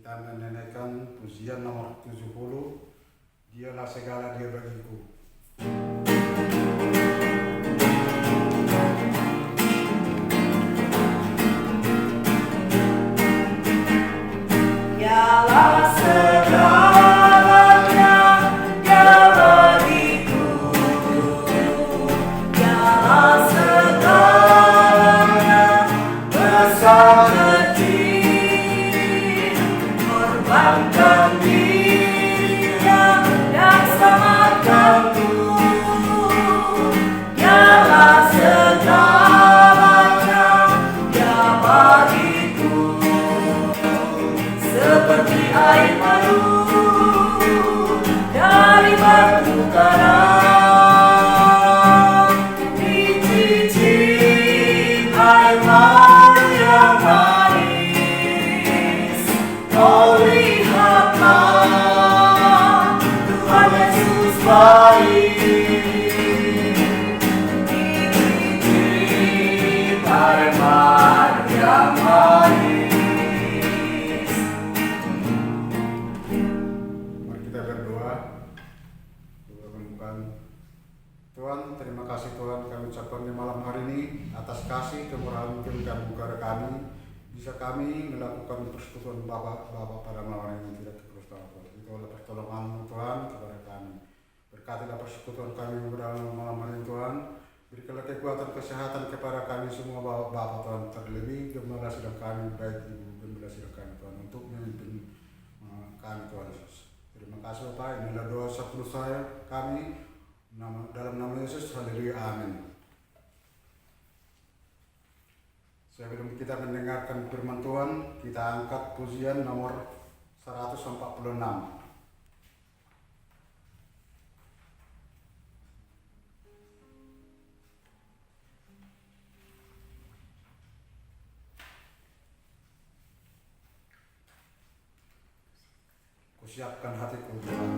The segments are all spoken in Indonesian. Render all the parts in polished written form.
Kita menyanyikan pujian nomor 70, Dialah Segala Dia Bagiku. kami ucapkan di malam hari ini atas kasih kemurahan Tuhan kepada kami, bisa kami melakukan persekutuan Bapa pada malam hari ini tidak terus tahu. Itu oleh pertolongan Tuhan kepada kami. Berkatilah persekutuan kami pada malam hari ini Tuhan. Berikanlah kekuatan kesehatan kepada kami semua Bapa Tuhan, terlebih gembala sidang kami, baik Ibu gembala sidang kami Tuhan, untuk memimpin kami Tuhan Yesus. Terima kasih Bapak, inilah doa sepuluh saya kami dalam nama Yesus, haleluya, amin. Sebelum kita mendengarkan firman Tuhan, kita angkat pujian nomor 146. Kusiapkan hatiku Tuhan.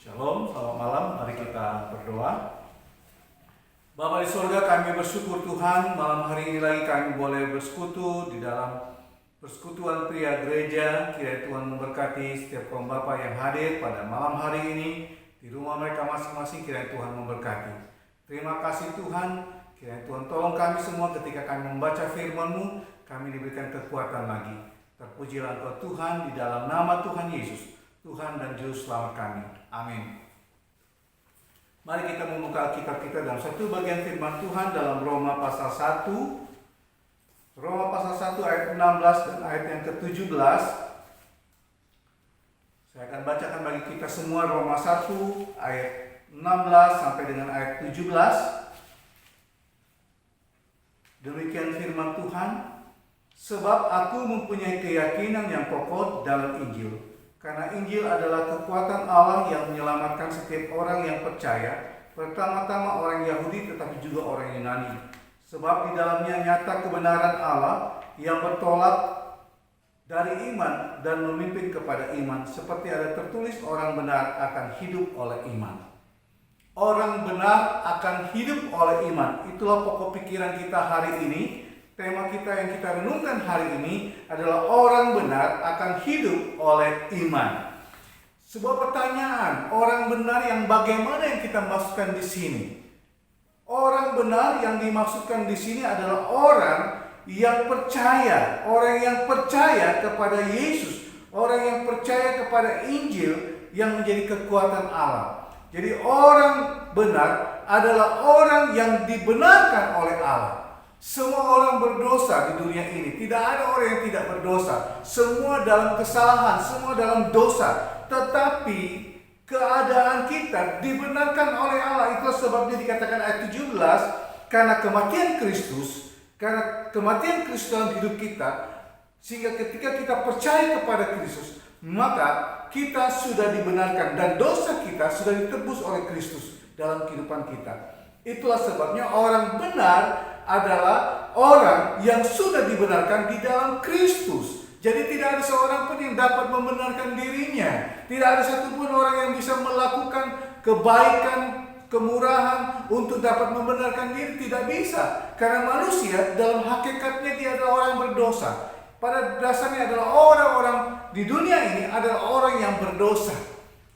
Shalom, selamat malam. Mari kita berdoa. Bapa di surga, kami bersyukur Tuhan, malam hari ini lagi kami boleh bersekutu di dalam persekutuan pria gereja. Kiranya Tuhan memberkati setiap kaum Bapa yang hadir pada malam hari ini di rumah mereka masing-masing. Kiranya Tuhan memberkati. Terima kasih Tuhan. Kiranya Tuhan tolong kami semua ketika kami membaca firman-Mu, kami diberikan kekuatan lagi. Terpujilah Engkau Tuhan di dalam nama Tuhan Yesus, Tuhan dan Juru Selamat kami. Amin. Mari kita membuka Alkitab kita dalam satu bagian firman Tuhan dalam Roma pasal 1. Roma pasal 1 ayat 16 dan ayat yang ke-17. Saya akan bacakan bagi kita semua Roma 1 ayat 16 sampai dengan ayat 17. Demikian firman Tuhan. Sebab aku mempunyai keyakinan yang kokoh dalam Injil. Karena Injil adalah kekuatan Allah yang menyelamatkan setiap orang yang percaya, pertama-tama orang Yahudi tetapi juga orang Yunani. Sebab di dalamnya nyata kebenaran Allah yang bertolak dari iman dan memimpin kepada iman, seperti ada tertulis orang benar akan hidup oleh iman. Orang benar akan hidup oleh iman. Itulah pokok pikiran kita hari ini. Tema kita yang kita renungkan hari ini adalah orang benar akan hidup oleh iman. Sebuah pertanyaan, orang benar yang bagaimana yang kita maksudkan di sini? Orang benar yang dimaksudkan di sini adalah orang yang percaya kepada Yesus, orang yang percaya kepada Injil yang menjadi kekuatan Allah. Jadi orang benar adalah orang yang dibenarkan oleh Allah. Semua orang berdosa di dunia ini. Tidak ada orang yang tidak berdosa. Semua dalam kesalahan, semua dalam dosa. Tetapi keadaan kita dibenarkan oleh Allah. Itulah sebabnya dikatakan ayat 17, karena kematian Kristus dalam hidup kita, sehingga ketika kita percaya kepada Kristus, maka kita sudah dibenarkan dan dosa kita sudah ditebus oleh Kristus dalam kehidupan kita. Itulah sebabnya orang benar adalah orang yang sudah dibenarkan di dalam Kristus. Jadi tidak ada seorang pun yang dapat membenarkan dirinya. Tidak ada satupun orang yang bisa melakukan kebaikan, kemurahan untuk dapat membenarkan diri. Tidak bisa. Karena manusia dalam hakikatnya dia adalah orang berdosa. Pada dasarnya adalah orang-orang di dunia ini adalah orang yang berdosa.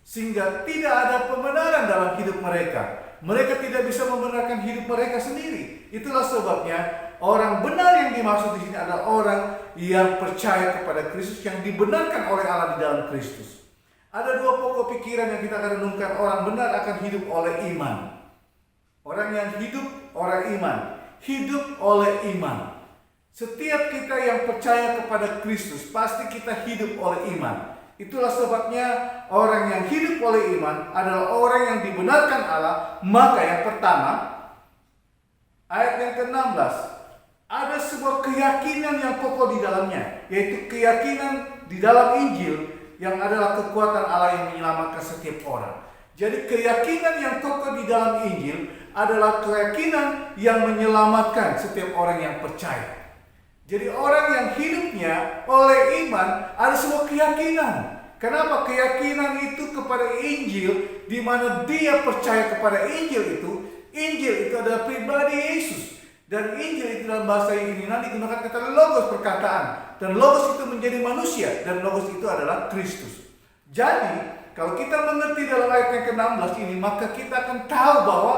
Sehingga tidak ada pembenaran dalam hidup mereka. Mereka tidak bisa membenarkan hidup mereka sendiri. Itulah sebabnya orang benar yang dimaksud di sini adalah orang yang percaya kepada Kristus, yang dibenarkan oleh Allah di dalam Kristus. Ada dua pokok pikiran yang kita akan renungkan. Orang benar akan hidup oleh iman. Orang yang hidup oleh iman. Hidup oleh iman. Setiap kita yang percaya kepada Kristus, pasti kita hidup oleh iman. Itulah sebabnya orang yang hidup oleh iman adalah orang yang dibenarkan Allah. Maka yang pertama, ayat yang ke-16, ada sebuah keyakinan yang kokoh di dalamnya, yaitu keyakinan di dalam Injil yang adalah kekuatan Allah yang menyelamatkan setiap orang. Jadi keyakinan yang kokoh di dalam Injil adalah keyakinan yang menyelamatkan setiap orang yang percaya. Jadi orang yang hidupnya oleh iman ada sebuah keyakinan. Kenapa? Keyakinan itu kepada Injil, di mana dia percaya kepada Injil itu. Injil itu adalah pribadi Yesus. Dan Injil itu dalam bahasa Yunani digunakan kata logos, perkataan. Dan logos itu menjadi manusia. Dan logos itu adalah Kristus. Jadi kalau kita mengerti dalam ayat yang ke-16 ini, maka kita akan tahu bahwa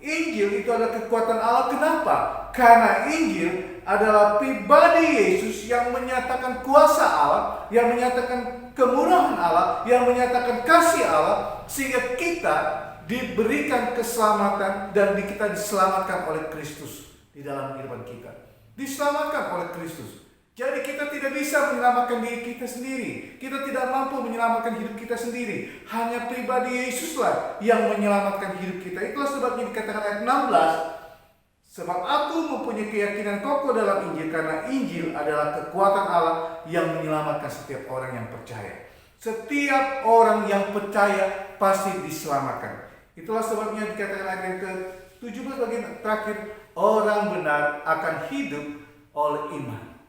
Injil itu adalah kekuatan Allah. Kenapa? Karena Injil adalah pribadi Yesus yang menyatakan kuasa Allah, yang menyatakan kemurahan Allah, yang menyatakan kasih Allah, sehingga kita diberikan keselamatan dan kita diselamatkan oleh Kristus di dalam kehidupan kita. Diselamatkan oleh Kristus. Jadi kita tidak bisa menyelamatkan diri kita sendiri. Kita tidak mampu menyelamatkan hidup kita sendiri. Hanya pribadi Yesuslah yang menyelamatkan hidup kita. Itulah sebabnya dikatakan ayat 16. Sebab aku mempunyai keyakinan kokoh dalam Injil, karena Injil adalah kekuatan Allah yang menyelamatkan setiap orang yang percaya. Setiap orang yang percaya pasti diselamatkan. Itulah sebabnya dikatakan ayat yang ke-17 bagian terakhir, orang benar akan hidup oleh iman.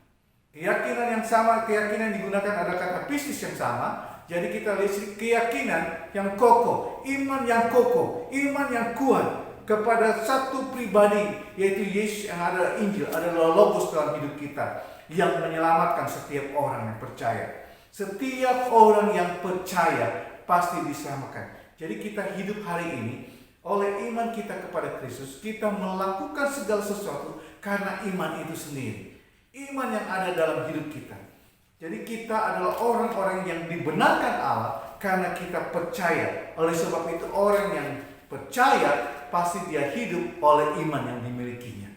Keyakinan yang sama, keyakinan digunakan adalah kata pistis yang sama. Jadi kita lihat keyakinan yang kokoh, iman yang kokoh, iman yang kuat kepada satu pribadi, yaitu Yesus yang adalah Injil, adalah logos dalam hidup kita, yang menyelamatkan setiap orang yang percaya. Setiap orang yang percaya pasti diselamatkan. Jadi kita hidup hari ini oleh iman kita kepada Kristus. Kita melakukan segala sesuatu karena iman itu sendiri. Iman yang ada dalam hidup kita. Jadi kita adalah orang-orang yang dibenarkan Allah karena kita percaya. Oleh sebab itu orang yang percaya pasti dia hidup oleh iman yang dimilikinya.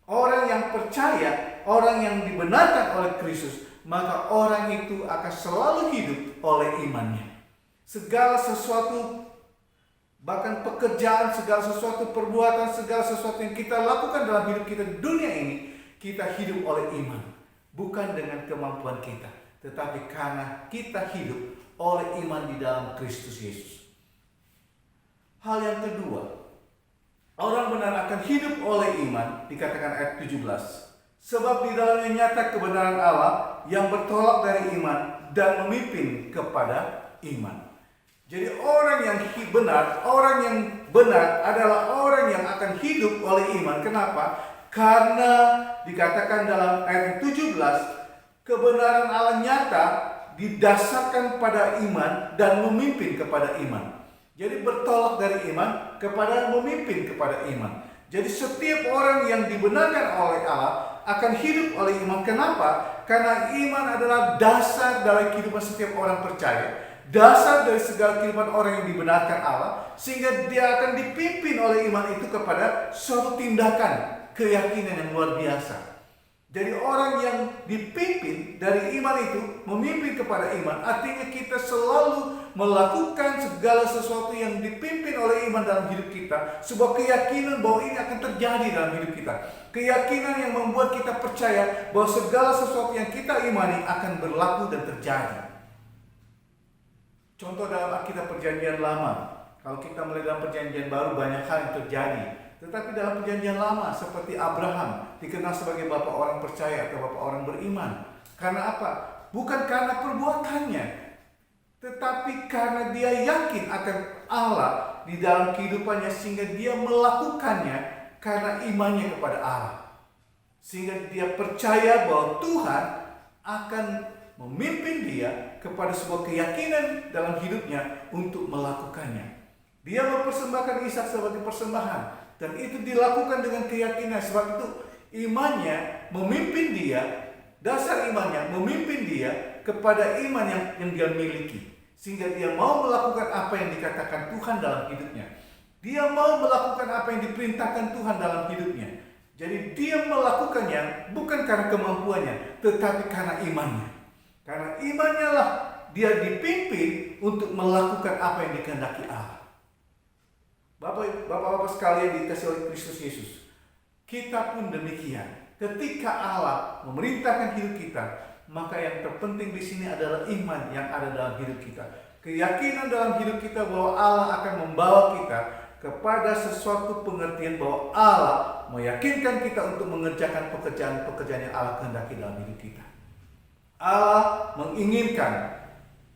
Orang yang percaya, orang yang dibenarkan oleh Kristus, maka orang itu akan selalu hidup oleh imannya. Segala sesuatu, bahkan pekerjaan, segala sesuatu perbuatan, segala sesuatu yang kita lakukan dalam hidup kita di dunia ini, kita hidup oleh iman. Bukan dengan kemampuan kita, tetapi karena kita hidup oleh iman di dalam Kristus Yesus. Hal yang kedua, orang benar akan hidup oleh iman, dikatakan ayat 17. Sebab di dalamnya nyata kebenaran Allah yang bertolak dari iman dan memimpin kepada iman. Jadi orang yang benar adalah orang yang akan hidup oleh iman. Kenapa? Karena dikatakan dalam ayat 17, kebenaran Allah nyata didasarkan pada iman dan memimpin kepada iman. Jadi bertolak dari iman kepada memimpin kepada iman. Jadi setiap orang yang dibenarkan oleh Allah akan hidup oleh iman. Kenapa? Karena iman adalah dasar dari kehidupan setiap orang percaya. Dasar dari segala kehidupan orang yang dibenarkan Allah. Sehingga dia akan dipimpin oleh iman itu kepada suatu tindakan, keyakinan yang luar biasa. Jadi orang yang dipimpin dari iman itu memimpin kepada iman. Artinya kita selalu melakukan segala sesuatu yang dipimpin oleh iman dalam hidup kita. Sebuah keyakinan bahwa ini akan terjadi dalam hidup kita. Keyakinan yang membuat kita percaya bahwa segala sesuatu yang kita imani akan berlaku dan terjadi. Contoh dalam Alkitab Perjanjian Lama. Kalau kita melihat dalam Perjanjian Baru banyak hal yang terjadi. Tetapi dalam Perjanjian Lama seperti Abraham dikenal sebagai bapak orang percaya atau bapak orang beriman. Karena apa? Bukan karena perbuatannya, tetapi karena dia yakin akan Allah di dalam kehidupannya sehingga dia melakukannya karena imannya kepada Allah. Sehingga dia percaya bahwa Tuhan akan memimpin dia kepada sebuah keyakinan dalam hidupnya untuk melakukannya. Dia mempersembahkan Ishak sebagai persembahan. Dan itu dilakukan dengan keyakinan. Sebab itu imannya memimpin dia, dasar imannya memimpin dia kepada iman yang dia miliki. Sehingga dia mau melakukan apa yang dikatakan Tuhan dalam hidupnya. Dia mau melakukan apa yang diperintahkan Tuhan dalam hidupnya. Jadi dia melakukannya bukan karena kemampuannya, tetapi karena imannya. Karena imannya lah dia dipimpin untuk melakukan apa yang dikehendaki Allah. Bapak-bapak sekalian dikasih oleh Kristus Yesus, kita pun demikian. Ketika Allah memerintahkan hidup kita, maka yang terpenting di sini adalah iman yang ada dalam hidup kita. Keyakinan dalam hidup kita bahwa Allah akan membawa kita kepada sesuatu pengertian bahwa Allah meyakinkan kita untuk mengerjakan pekerjaan-pekerjaan yang Allah kehendaki dalam hidup kita. Allah menginginkan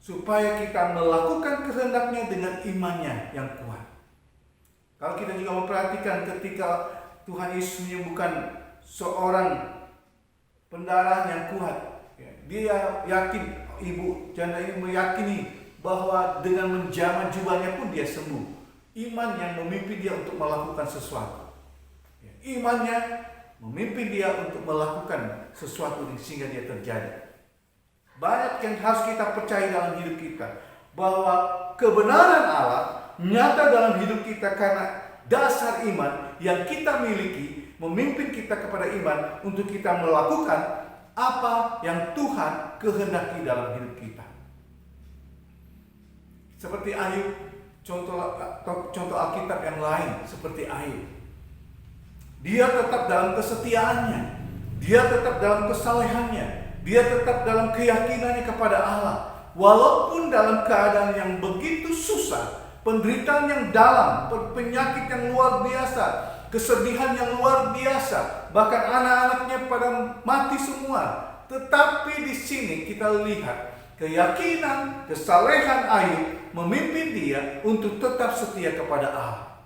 supaya kita melakukan kehendaknya dengan imannya yang kuat. Kalau kita juga memperhatikan ketika Tuhan Yesus menyembuhkan seorang pendarahan yang kuat, dia yakin, ibu janda ini meyakini bahwa dengan menjamah jubahnya pun dia sembuh. Iman yang memimpin dia untuk melakukan sesuatu. Imannya memimpin dia untuk melakukan sesuatu sehingga dia terjadi. Banyak yang harus kita percaya dalam hidup kita, bahwa kebenaran Allah nyata dalam hidup kita karena dasar iman yang kita miliki memimpin kita kepada iman untuk kita melakukan apa yang Tuhan kehendaki dalam hidup kita. Seperti Ayub, contoh Alkitab yang lain seperti Ayub. Dia tetap dalam kesetiaannya, dia tetap dalam kesalehannya, dia tetap dalam keyakinannya kepada Allah. Walaupun dalam keadaan yang begitu susah, penderitaan yang dalam, penyakit yang luar biasa, kesedihan yang luar biasa, bahkan anak-anaknya pada mati semua. Tetapi di sini kita lihat keyakinan, kesalehan Ayub memimpin dia untuk tetap setia kepada Allah.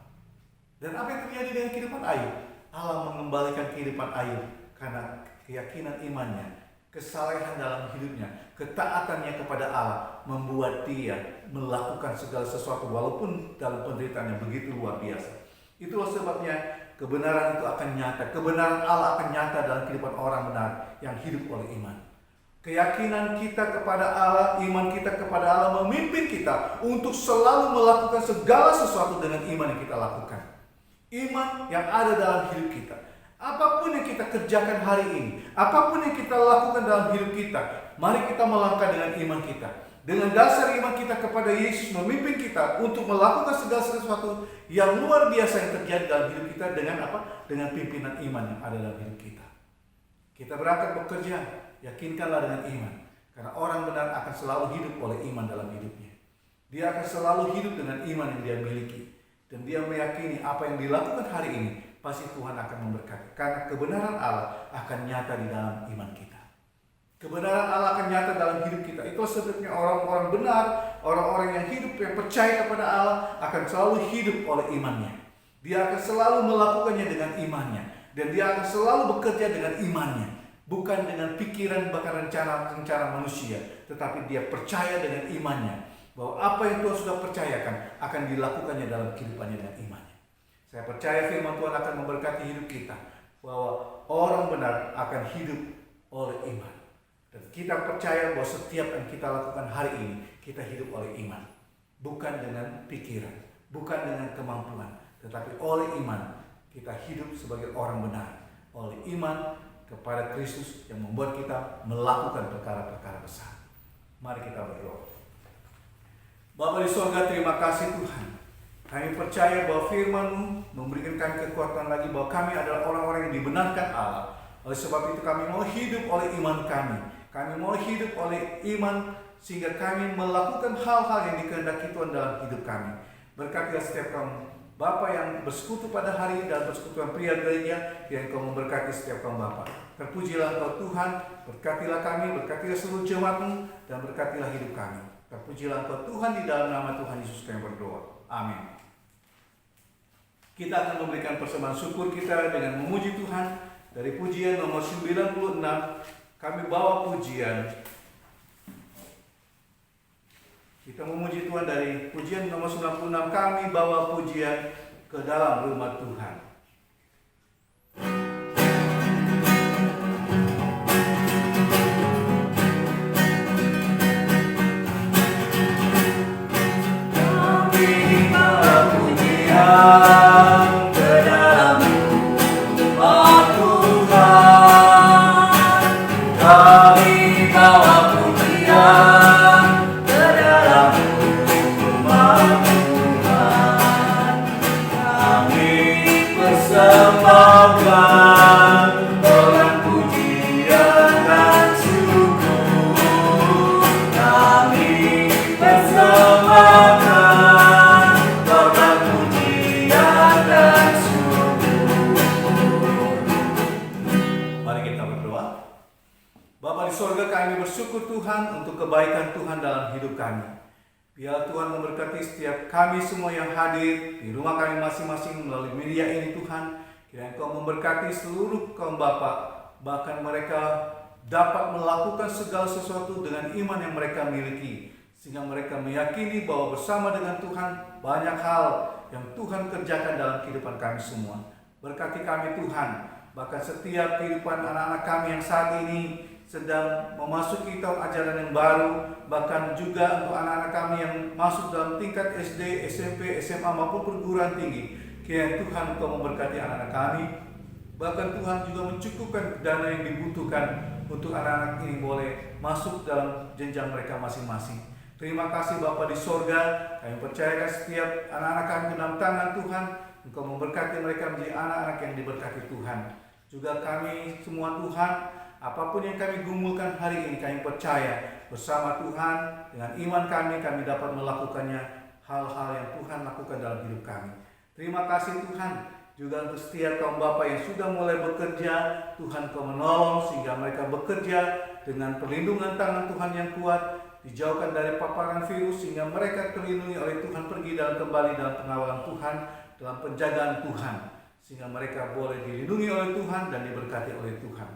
Dan apa yang terjadi dengan kehidupan Ayub? Allah mengembalikan kehidupan Ayub karena keyakinan imannya, kesalehan dalam hidupnya, ketaatannya kepada Allah membuat dia melakukan segala sesuatu walaupun dalam penderitaan yang begitu luar biasa. Itulah sebabnya kebenaran itu akan nyata. Kebenaran Allah akan nyata dalam kehidupan orang benar yang hidup oleh iman. Keyakinan kita kepada Allah, iman kita kepada Allah memimpin kita untuk selalu melakukan segala sesuatu dengan iman yang kita lakukan. Iman yang ada dalam hidup kita. Apapun yang kita kerjakan hari ini, apapun yang kita lakukan dalam hidup kita, mari kita melangkah dengan iman kita. Dengan dasar iman kita kepada Yesus memimpin kita untuk melakukan segala sesuatu yang luar biasa yang terjadi dalam hidup kita dengan apa? Dengan pimpinan iman yang ada dalam hidup kita. Kita berangkat bekerja, yakinkanlah dengan iman. Karena orang benar akan selalu hidup oleh iman dalam hidupnya. Dia akan selalu hidup dengan iman yang dia miliki. Dan dia meyakini apa yang dilakukan hari ini pasti Tuhan akan memberkati. Karena kebenaran Allah akan nyata di dalam iman kita. Kebenaran Allah akan nyata dalam hidup kita. Itu sebabnya orang-orang benar, orang-orang yang hidup, yang percaya kepada Allah akan selalu hidup oleh imannya. Dia akan selalu melakukannya dengan imannya. Dan dia akan selalu bekerja dengan imannya. bukan dengan pikiran bahkan rencana manusia, tetapi dia percaya dengan imannya bahwa apa yang Tuhan sudah percayakan akan dilakukannya dalam kehidupannya dengan imannya. Saya percaya firman Tuhan akan memberkati hidup kita, bahwa orang benar akan hidup oleh iman. Dan kita percaya bahwa setiap yang kita lakukan hari ini, kita hidup oleh iman. Bukan dengan pikiran, bukan dengan kemampuan, tetapi oleh iman kita hidup sebagai orang benar. Oleh iman kepada Kristus yang membuat kita melakukan perkara-perkara besar. Mari kita berdoa. Bapa di surga, terima kasih Tuhan. Kami percaya bahwa firman-Mu memberikan kami kekuatan lagi bahwa kami adalah orang-orang yang dibenarkan Allah. Oleh sebab itu kami mau hidup oleh iman kami. Kami mau hidup oleh iman sehingga kami melakukan hal-hal yang dikehendaki Tuhan dalam hidup kami. Berkatilah setiap kaum Bapa yang bersekutu pada hari ini dalam persekutuan pria gereja, yang Kau memberkati setiap kaum Bapa. Terpujilah Engkau Tuhan, berkatilah kami, berkatilah seluruh jemaat-Mu, dan berkatilah hidup kami. Terpujilah Engkau Tuhan, di dalam nama Tuhan Yesus kami berdoa. Amin. Kita akan memberikan persembahan syukur kita dengan memuji Tuhan. Dari pujian nomor 96, kami bawa pujian. Kita memuji Tuhan dari pujian nomor 96, kami bawa pujian ke dalam rumah Tuhan. Kami bawa pujian ke dalam rumah Tuhan. Kami bawa pujian persembahkan dengan pujian dan syukur. Kami persembahkan dengan pujian dan syukur. Mari kita berdoa. Bapa di sorga, kami bersyukur Tuhan untuk kebaikan Tuhan dalam hidup kami. Biar Tuhan memberkati setiap kami semua yang hadir di rumah kami masing-masing melalui media ini Tuhan. Kiranya Engkau memberkati seluruh kaum Bapa, bahkan mereka dapat melakukan segala sesuatu dengan iman yang mereka miliki, sehingga mereka meyakini bahwa bersama dengan Tuhan banyak hal yang Tuhan kerjakan dalam kehidupan kami semua. Berkati kami Tuhan, bahkan setiap kehidupan anak-anak kami yang saat ini sedang memasuki tahun ajaran yang baru, bahkan juga untuk anak-anak kami yang masuk dalam tingkat SD, SMP, SMA maupun perguruan tinggi. Kiranya Tuhan Engkau memberkati anak-anak kami, bahkan Tuhan juga mencukupkan dana yang dibutuhkan untuk anak-anak ini boleh masuk dalam jenjang mereka masing-masing. Terima kasih Bapa di sorga, kami percayakan setiap anak-anak kami ke dalam tangan Tuhan. Engkau memberkati mereka menjadi anak-anak yang diberkati Tuhan. Juga kami semua Tuhan, apapun yang kami gumulkan hari ini, kami percaya bersama Tuhan, dengan iman kami dapat melakukannya, hal-hal yang Tuhan lakukan dalam hidup kami. Terima kasih Tuhan, juga untuk setiap kaum Bapa yang sudah mulai bekerja, Tuhan Kau menolong sehingga mereka bekerja dengan perlindungan tangan Tuhan yang kuat, dijauhkan dari paparan virus sehingga mereka terlindungi oleh Tuhan, pergi dan kembali dalam pengawalan Tuhan, dalam penjagaan Tuhan, sehingga mereka boleh dilindungi oleh Tuhan dan diberkati oleh Tuhan.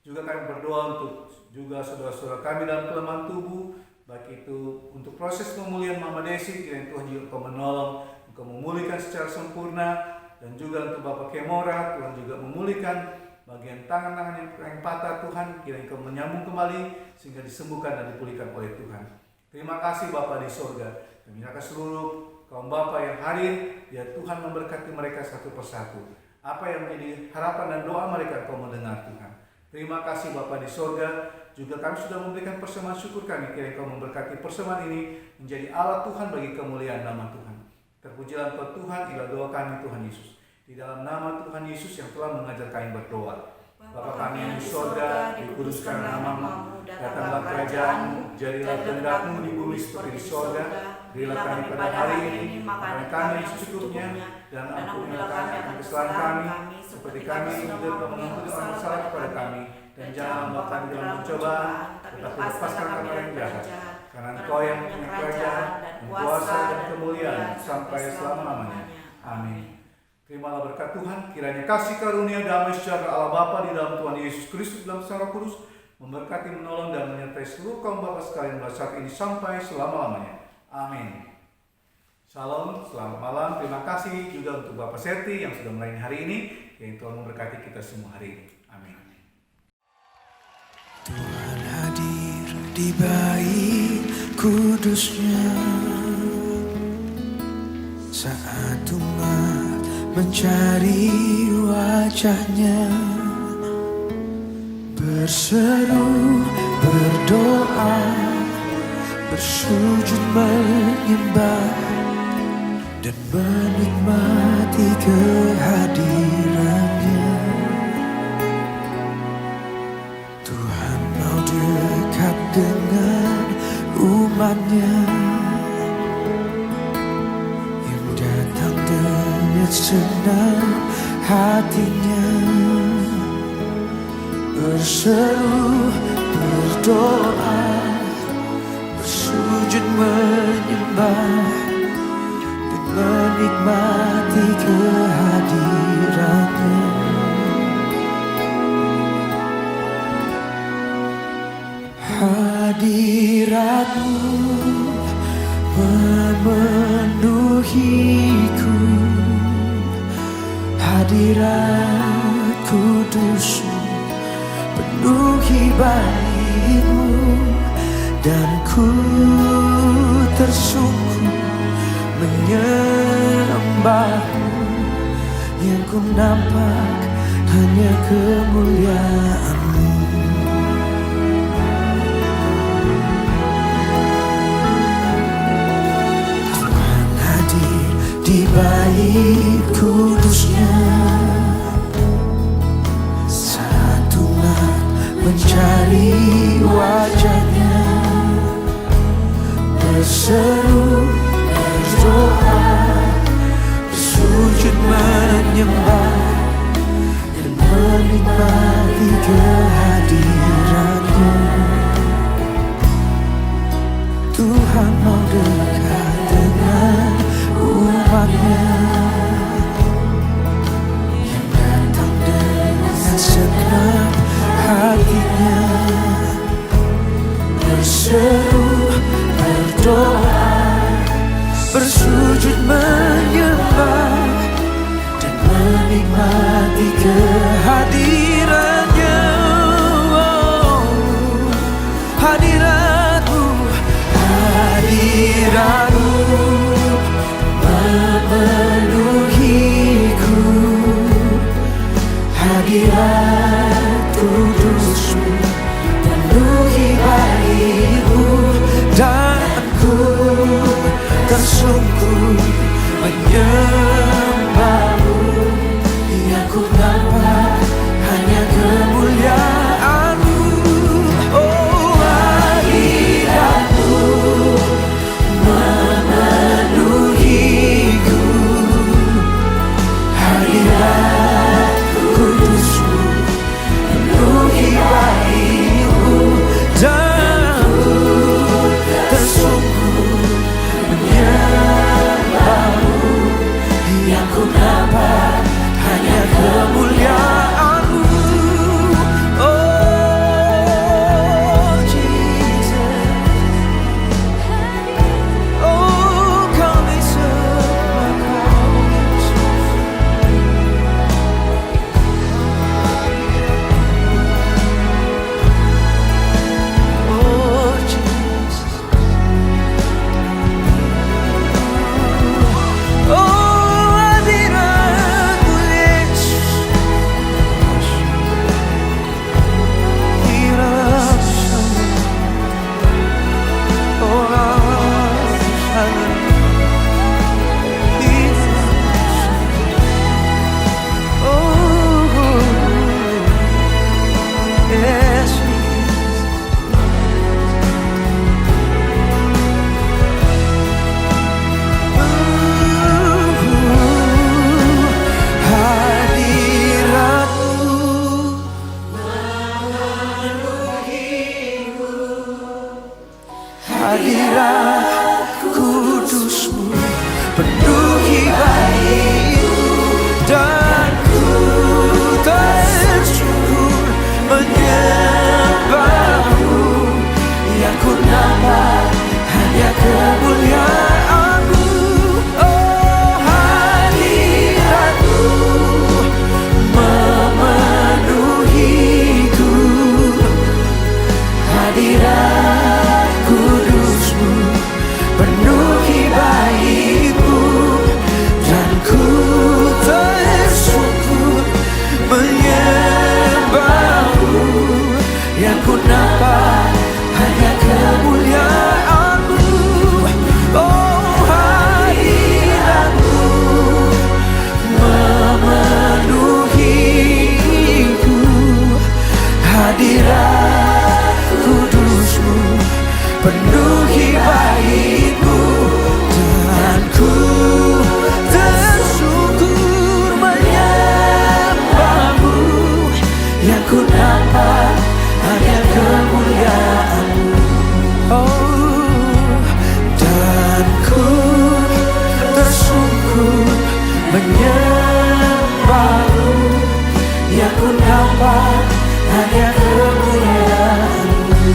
Juga kami berdoa untuk juga saudara-saudara kami dalam kelemahan tubuh, baik itu untuk proses pemulihan Mama Desi, kiranya Tuhan juga Kau menolong, Kau memulihkan secara sempurna, dan juga untuk Bapak Kemora, Tuhan juga memulihkan bagian tangan-tangan yang patah Tuhan, kiranya Kau menyambung kembali sehingga disembuhkan dan dipulihkan oleh Tuhan. Terima kasih Bapa di sorga, kami menyerahkan seluruh kaum Bapa yang hadir, biar Tuhan memberkati mereka satu persatu. Apa yang menjadi harapan dan doa mereka Kau mendengar Tuhan. Terima kasih Bapa di sorga, juga kami sudah memberikan persembahan syukur kami, kiranya Kau memberkati persembahan ini menjadi alat Tuhan bagi kemuliaan nama Tuhan. Terpujilah Engkau Tuhan, inilah doa kami Tuhan Yesus. Di dalam nama Tuhan Yesus yang telah mengajar kami berdoa. Bapa kami yang di sorga, dikuduskan nama-Mu, datanglah kerajaan-Mu, jadilah kehendak-Mu di bumi seperti di sorga. Berilah kami pada hari ini makanan kami yang secukupnya, dan ampunilah kami akan kesalahan kami, seperti kami juga mengampuni orang bersalah kepada kami, dan jangan membawa kami dalam pencobaan, tetapi lepaskan kami dari yang jahat. Karena Engkau yang punya kerajaan, dan kuasa dan kemuliaan sampai selama-lamanya. Amin. Terimalah berkat Tuhan, kiranya kasih karunia damai sejahtera Allah Bapa di dalam Tuhan Yesus Kristus dalam Sang Kudus memberkati, menolong, dan menyertai seluruh kaum Bapa sekalian pada saat ini sampai selama-lamanya. Amin. Shalom, selamat malam. Terima kasih juga untuk Bapak Serti yang sudah melayani hari ini. Yang Tuhan memberkati kita semua hari ini. Amin. Tuhan hadir di bait kudusnya saat umat mencari wajahnya, berseru, berdoa, bersujud menyembah dan menikmati kehadirannya. Tuhan mau dekat dengan umatnya yang datang dengan senang hatinya, berseru, berdoa, bersujud menyembah dan menikmati kehadirannya. Hadiratmu memenuhiku, hadirat kudusmu penuhi baitmu, dan ku tersungkur menyembahmu. Yang ku nampak hanya kemuliaan-Mu. Tuhan hadir di bait kudusnya saat umat mencari wajahnya, berseru, berdoa, bersujud menyembah dan menikmati kehadirannya. Tuhan mau dekat dengan umatnya yang datang dengan segenap hatinya, berseru, berdoa, bersujud menyembah dan menikmati kehadirannya. Hadirat-Mu, hadirat-Mu memenuhiku, hadirat kudus-Mu penuhi bait-Mu, dan ku tersungkur menyembah-Mu. Yang ku nampak hanya kemuliaan-Mu. Oh, hadirat-Mu menyembahmu, yang ku dapat hanya kemuliaan-Mu.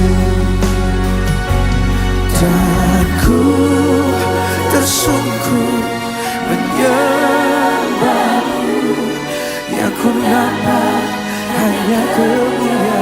Dan ku tersungkur menyembahmu, yang ku dapat hanya kemuliaan-Mu.